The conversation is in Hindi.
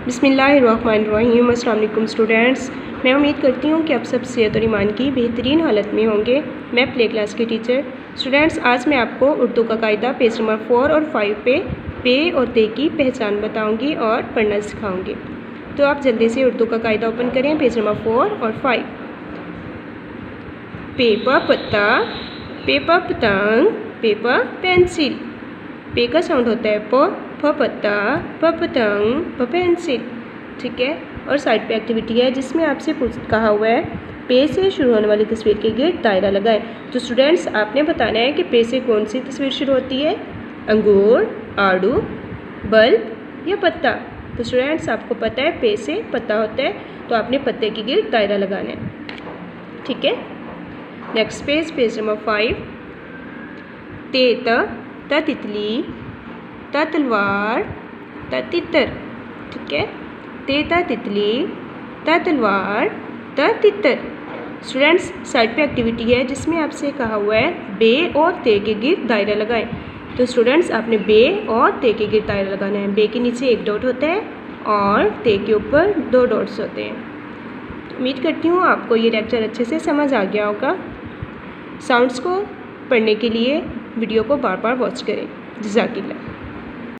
बिस्मिल्लाहिर्रहमानिर्रहीम। अस्सलाम वालेकुम स्टूडेंट्स, मैं उम्मीद करती हूँ कि आप सब सेहत और ईमान की बेहतरीन हालत में होंगे। मैं प्ले क्लास की टीचर। स्टूडेंट्स, आज मैं आपको उर्दू का कायदा पेज नंबर 4 और 5 पे और ते की पहचान बताऊँगी और पढ़ना सिखाऊँगी। तो आप जल्दी से उर्दू का कायदा ओपन करें, पेज नंबर 4 और 5। पे पर पत्ता, पे पर पतंग, पे पर पेंसिल। पे का साउंड होता है प पत्ता, प पतंग, प पेंसिल। ठीक है। और साइड पे एक्टिविटी है जिसमें आपसे कहा हुआ है पे से शुरू होने वाली तस्वीर के गिर्द दायरा लगाएं। तो स्टूडेंट्स, आपने बताना है कि पे से कौन सी तस्वीर शुरू होती है, अंगूर, आड़ू, बल्ब या पत्ता। तो स्टूडेंट्स, आपको पता है पे से पत्ता होता है, तो आपने पत्ते के गिर्द दायरा लगाना है। ठीक है। Next page, page number 5। ते त तितली, त तलवार, त तितर। ठीक है। ते त तितली, त तलवार, त तितर। स्टूडेंट्स, साइड पे एक्टिविटी है जिसमें आपसे कहा हुआ है बे और ते के गिर्द दायरा लगाएं। तो स्टूडेंट्स, आपने बे और ते के गिर्द दायरा लगाना है। बे के नीचे एक डॉट होता है और ते के ऊपर 2 डॉट्स होते हैं। उम्मीद करती हूँ आपको ये लेक्चर अच्छे से समझ आ गया होगा। साउंड्स को पढ़ने के लिए वीडियो को बार बार वॉच करें। जज़ाकिल्लाह।